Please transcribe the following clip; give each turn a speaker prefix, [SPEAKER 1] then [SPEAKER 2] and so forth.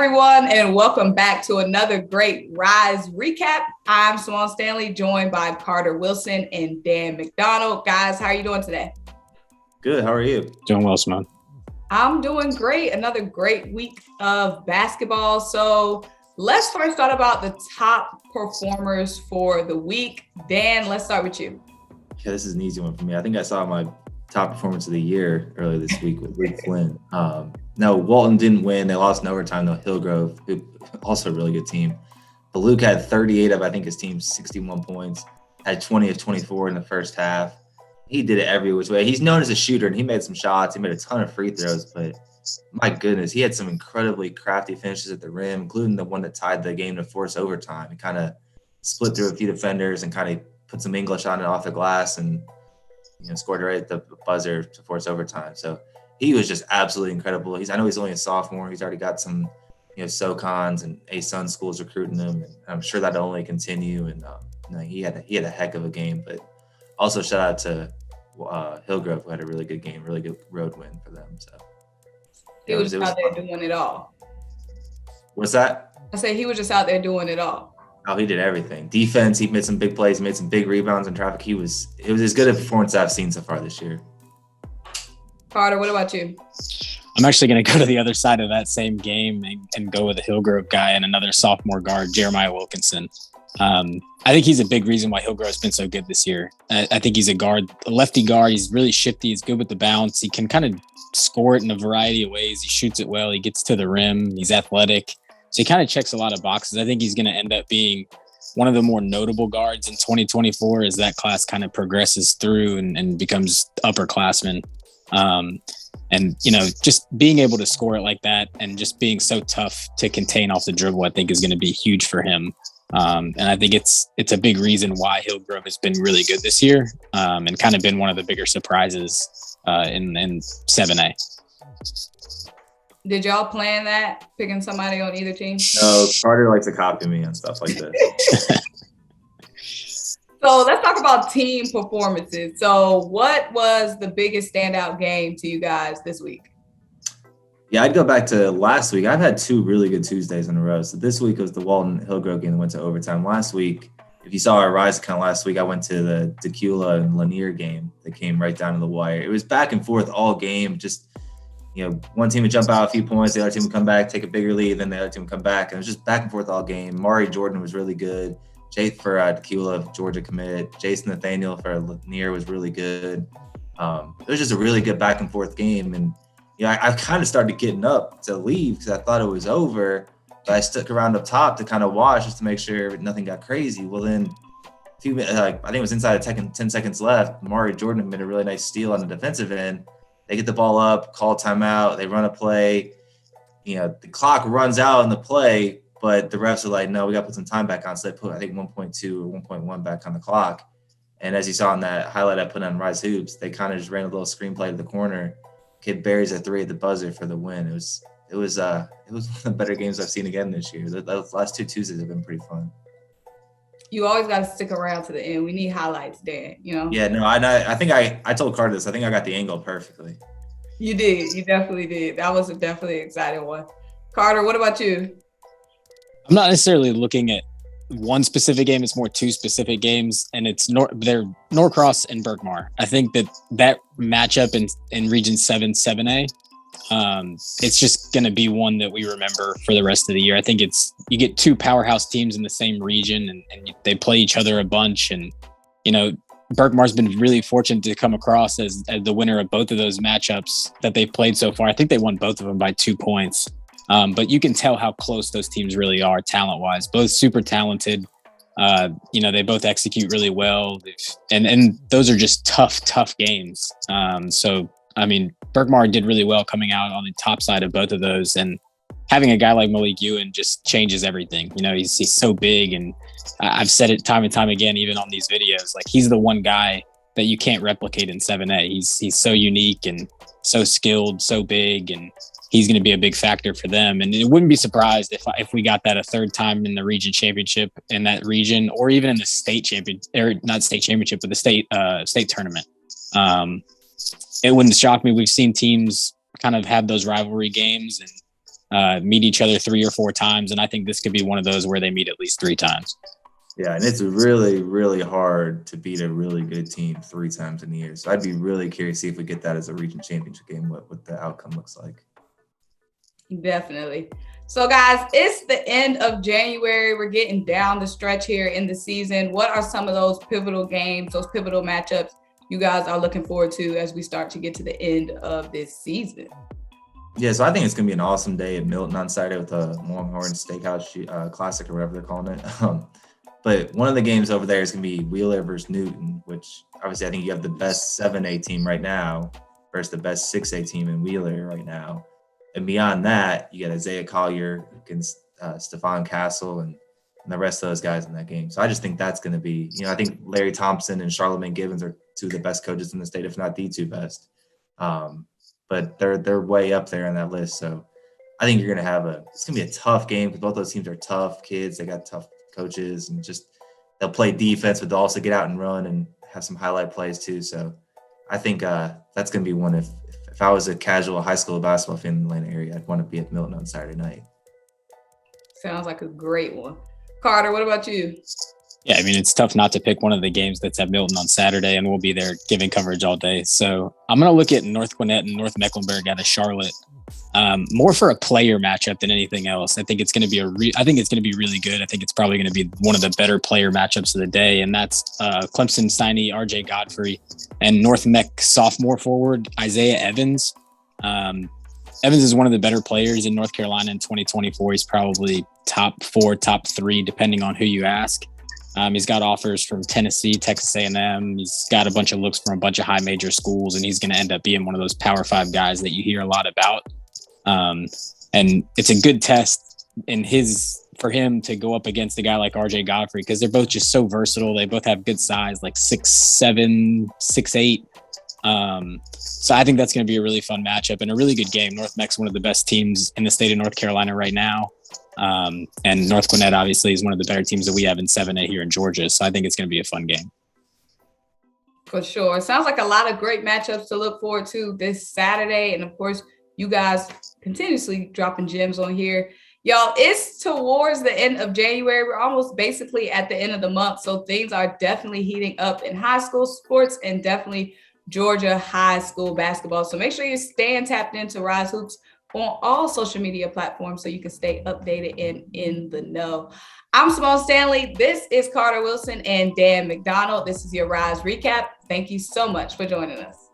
[SPEAKER 1] everyone, and welcome back to another great Ryze Recap. I'm Symone Stanley, joined by Carter Wilson and Dan McDonald. Guys, how are you doing today?
[SPEAKER 2] Good. How are you?
[SPEAKER 3] Doing well, Symone.
[SPEAKER 1] I'm doing great. Another great week of basketball. So let's first talk about the top performers for the week. Dan, let's start with you.
[SPEAKER 2] Yeah, this is an easy one for me. I think I saw my top performance of the year earlier this week with Flynn. No, Walton didn't win. They lost in overtime, though. Hillgrove, who also a really good team. But Luke had 38 of, I think, his team's 61 points, had 20 of 24 in the first half. He did it every which way. He's known as a shooter, and he made some shots. He made a ton of free throws, but my goodness, he had some incredibly crafty finishes at the rim, including the one that tied the game to force overtime. He kind of split through a few defenders and kind of put some English on it off the glass and scored right at the buzzer to force overtime. So he was just absolutely incredible. I know he's only a sophomore. He's already got some, SoCons and A-Sun schools recruiting him, and I'm sure that'll only continue. And he had a heck of a game. But also shout out to Hillgrove, who had a really good game, really good road win for them. So
[SPEAKER 1] he was out there doing it all.
[SPEAKER 2] What's that?
[SPEAKER 1] I say he was just out there doing it all.
[SPEAKER 2] Oh, he did everything. Defense, he made some big plays, he made some big rebounds in traffic. It was as good a performance I've seen so far this year.
[SPEAKER 1] Carter, what about you?
[SPEAKER 3] I'm actually going to go to the other side of that same game and go with a Hillgrove guy and another sophomore guard, Jeremiah Wilkinson. I think he's a big reason why Hillgrove's been so good this year. I think he's a lefty guard. He's really shifty. He's good with the bounce. He can kind of score it in a variety of ways. He shoots it well. He gets to the rim. He's athletic. So he kind of checks a lot of boxes. I think he's going to end up being one of the more notable guards in 2024 as that class kind of progresses through and becomes upperclassmen. And, just being able to score it like that and just being so tough to contain off the dribble, I think is going to be huge for him. And I think it's a big reason why Hillgrove has been really good this year and kind of been one of the bigger surprises in 7A.
[SPEAKER 1] Did y'all plan that, picking somebody on either team?
[SPEAKER 2] No, Carter likes to copy me on stuff like this.
[SPEAKER 1] So let's talk about team performances. So what was the biggest standout game to you guys this week?
[SPEAKER 2] Yeah, I'd go back to last week. I've had two really good Tuesdays in a row. So this week was the Walton Hillgrove game that went to overtime. Last week, if you saw our Ryze account last week, I went to the Tequila and Lanier game that came right down to the wire. It was back and forth all game. Just, one team would jump out a few points, the other team would come back, take a bigger lead, then the other team would come back. And it was just back and forth all game. Mari Jordan was really good. Jay for Tequila, Georgia commit. Jason Nathaniel for Lanier was really good. It was just a really good back and forth game. And, I kind of started getting up to leave because I thought it was over. But I stuck around up top to kind of watch just to make sure nothing got crazy. Well, then a few minutes, I think it was inside of 10 seconds left. Mari Jordan made a really nice steal on the defensive end. They get the ball up, call timeout, they run a play. The clock runs out in the play, but the refs are like, no, we got to put some time back on. So they put, I think, 1.2 or 1.1 back on the clock. And as you saw in that highlight I put on Ryze Hoops, they kind of just ran a little screenplay to the corner. Kid buries a three at the buzzer for the win. It was one of the better games I've seen again this year. The last two Tuesdays have been pretty fun. You
[SPEAKER 1] always got to stick around to the end. We need highlights, Dan,
[SPEAKER 2] Yeah, no, I think I told Carter this. I think I got the angle perfectly.
[SPEAKER 1] You did. You definitely did. That was definitely an exciting one. Carter, what about you?
[SPEAKER 3] I'm not necessarily looking at one specific game. It's more two specific games, and they're Norcross and Berkmar. I think that matchup in Region 7, 7A, it's just going to be one that we remember for the rest of the year. I think you get two powerhouse teams in the same region, and they play each other a bunch. And, Berkmar's been really fortunate to come across as the winner of both of those matchups that they've played so far. I think they won both of them by 2 points. But you can tell how close those teams really are talent-wise. Both super talented. They both execute really well. And those are just tough games. Berkmar did really well coming out on the top side of both of those. And having a guy like Malik Ewan just changes everything. He's so big. And I've said it time and time again, even on these videos, like he's the one guy that you can't replicate in 7A. He's so unique and so skilled, so big, and he's going to be a big factor for them. And it wouldn't be surprised if we got that a third time in the region championship in that region, or even in the state champion, or not state championship, but the state tournament. It wouldn't shock me. We've seen teams kind of have those rivalry games, and meet each other 3 or 4 times. And I think this could be one of those where they meet at least 3 times.
[SPEAKER 2] Yeah, and it's really, really hard to beat a really good team 3 times in a year. So I'd be really curious to see if we get that as a region championship game, what the outcome looks like.
[SPEAKER 1] Definitely. So, guys, it's the end of January. We're getting down the stretch here in the season. What are some of those pivotal games, those pivotal matchups you guys are looking forward to as we start to get to the end of this season?
[SPEAKER 2] Yeah, so I think it's going to be an awesome day at Milton on Saturday with the Longhorn Steakhouse Classic or whatever they're calling it. But one of the games over there is going to be Wheeler versus Newton, which obviously I think you have the best 7A team right now versus the best 6A team in Wheeler right now. And beyond that, you got Isaiah Collier against Stephon Castle and the rest of those guys in that game. So I just think that's going to be, I think Larry Thompson and Charlemagne Gibbons are 2 of the best coaches in the state, if not the 2 best. But they're way up there on that list. So I think you're going to it's going to be a tough game because both those teams are tough kids. They got tough coaches and just they'll play defense, but they'll also get out and run and have some highlight plays too. So I think that's going to be one. If I was a casual high school basketball fan in the Atlanta area, I'd want to be at Milton on Saturday night.
[SPEAKER 1] Sounds like a great one. Carter, what about you?
[SPEAKER 3] Yeah, I mean, it's tough not to pick one of the games that's at Milton on Saturday, and we'll be there giving coverage all day. So I'm going to look at North Gwinnett and North Mecklenburg out of Charlotte, more for a player matchup than anything else. I think it's going to be really good. I think it's probably going to be one of the better player matchups of the day, and that's Clemson signee RJ Godfrey and North Mech sophomore forward Isaiah Evans. Evans is one of the better players in North Carolina in 2024. He's probably top 4, top 3, depending on who you ask. He's got offers from Tennessee, Texas A&M. He's got a bunch of looks from a bunch of high major schools, and he's going to end up being one of those Power 5 guys that you hear a lot about. And it's a good test for him to go up against a guy like RJ Godfrey because they're both just so versatile. They both have good size, like 6'7", 6'8". So I think that's going to be a really fun matchup and a really good game. North Mech's one of the best teams in the state of North Carolina right now. And North Gwinnett obviously is one of the better teams that we have in 7A here in Georgia. So I think it's going to be a fun game.
[SPEAKER 1] For sure. It sounds like a lot of great matchups to look forward to this Saturday. And of course, you guys continuously dropping gems on here. Y'all, it's towards the end of January. We're almost basically at the end of the month. So things are definitely heating up in high school sports and definitely Georgia high school basketball. So make sure you're staying tapped into Ryze Hoops on all social media platforms so you can stay updated and in the know. I'm Symone Stanley. This is Carter Wilson and Dan McDonald. This is your Ryze Recap. Thank you so much for joining us.